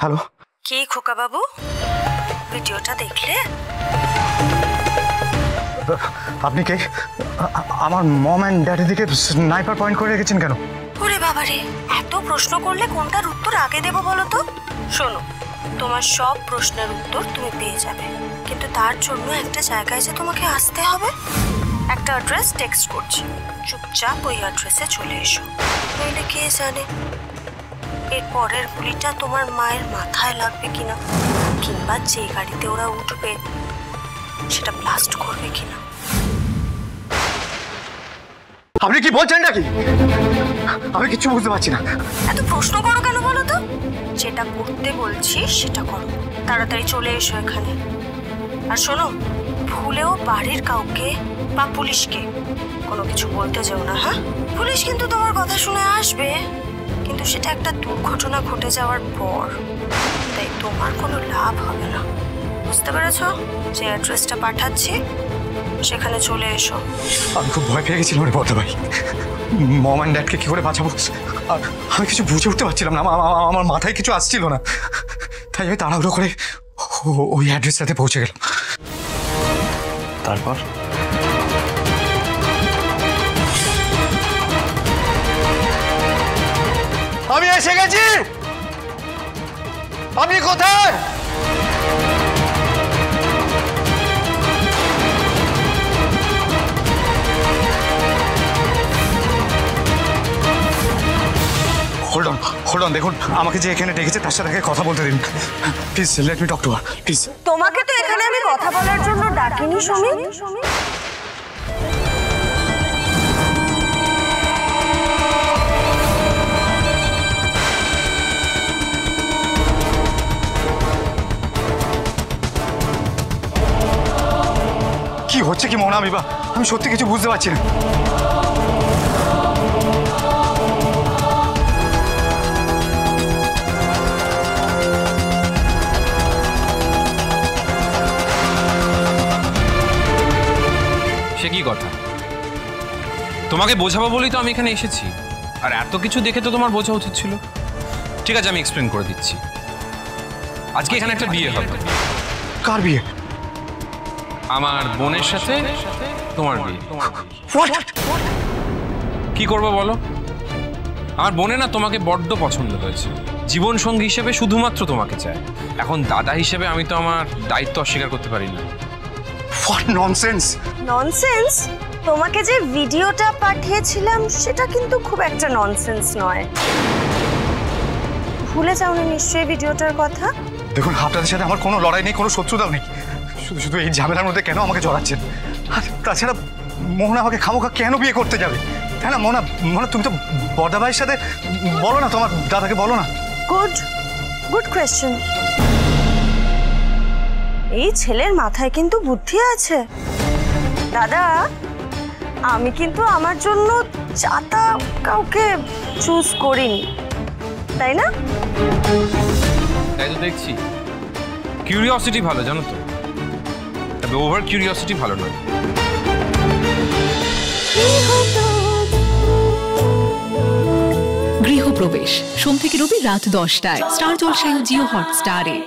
Hello, কি খোকা বাবু, ভিডিওটা দেখলে? আপনি কে? আমার মম অ্যান্ড ড্যাডি দিকে স্নাইপার পয়েন্ট করে রেখেছেন কেন? ওরে বাবারে, এত প্রশ্ন করলে কোনটার উত্তর আগে দেব বলো তো? শোনো, তোমার সব প্রশ্নের উত্তর তুমি পেয়ে যাবে, কিন্তু তার জন্য একটা জায়গায় যে তোমাকে আসতে হবে। একটা অ্যাড্রেস টেক্সট করছি, চুপচাপ ওই অ্যাড্রেসে চলে এসো। নইলে কে জানে এর পরের গুলিটা তোমার মায়ের মাথায় লাগবে কিনা, কিংবা যে গাড়িতে ওরা উঠবে সেটা ব্লাস্ট করবে কিনা। আপনি কি বলছেন নাকি? আমি কিছু বুঝতে পারছি না। এত প্রশ্ন করো কেন বলো তো? যেটা করতে বলছি সেটা করো, তাড়াতাড়ি চলে এসো এখানে। আর শোনো, ভুলেও বাড়ির কাউকে বা পুলিশকে কোনো কিছু বলতে যেও না, হ্যাঁ? পুলিশ কিন্তু তোমার কথা শুনে আসবে, কিন্তু সেটা একটা দুর্ঘটনা ঘটে যাওয়ার পর, তাই তোমার কোনো লাভ হবে না। বুঝতে পেরেছো? যে অ্যাড্রেসটা পাঠাচ্ছি সেখানে চলে এসো। আমি খুব ভয় পেয়ে গেছিলাম রে বড়দা ভাই। মম অ্যান্ড ড্যাডকে কি করে বাঁচাবো আর আমি কিছু বুঝে উঠতে পারছিলাম না, আমার মাথায় কিছু আসছিল না। তাই আমি তাড়াহুড়ো করে ওই অ্যাড্রেসটাতে পৌঁছে গেলাম। তারপর আমি এসে গেছি। আপনি কোথায়? হোল্ড অন, দেখুন আমাকে যে এখানে ডেকেছে তার সাথে কথা বলতে দিন please. Let me talk to her please. তোমাকে তো এখানে আমি কথা বলার জন্য ডাকিনি সমী। কি হচ্ছে কি মোহনা? আমি সত্যি কিছু বুঝতে পারছি না। সে কি কথা? তোমাকে বোঝাবো বলেই তো আমি এখানে এসেছি, আর এত কিছু দেখে তো তোমার বোঝা উচিত ছিল। ঠিক আছে, আমি এক্সপ্লেন করে দিচ্ছি। আজকে এখানে একটা বিয়ে হবে। কার বিয়ে? আমার বোনের সাথে তোমার বিয়ে। কি করবো বলো? আমার বোনে না তোমাকে বড্ড পছন্দ হয়েছে, জীবন সঙ্গী হিসেবে শুধুমাত্র তোমাকে চায়। এখন দাদা হিসেবে আমি তো আমার দায়িত্ব অস্বীকার করতে পারি না। What nonsense! ননসেন্স? তোমাকে যে ভিডিওটা পাঠিয়েছিলাম সেটা কিন্তু খুব একটা ননসেন্স নয়। ভুলে যাওনি নিশ্চয়ই ভিডিওটার কথা? দেখুন, আপনাদের সাথে আমার কোনো লড়াই নেই, কোনো শত্রুতাও নেই। শুধু এই ঝামেলার মধ্যে কেন আমাকে জড়াচ্ছেন? আর তাছাড়া মোহনা আমাকে খামোখা কেন বিয়ে করতে যাবে? তাই না মোহনা, তুমি তো বড়দা ভাইয়ের সাথে বলো না, তোমার দাদাকে বলো না। Good question. এই ছেলের মাথায় কিন্তু বুদ্ধি আছে। দাদা, আমি কিন্তু আমার জন্য চাতা কাউকে চুজ করিনি, তাই না? তাই তো দেখছি। কিউরিওসিটি ভালো, জানো তো, তবে ওভার কিউরিওসিটি ভালো নয়। গৃহপ্রবেশ সোম থেকে রবি রাত 10টায় স্টার জলসায় ও জিও হটস্টারে।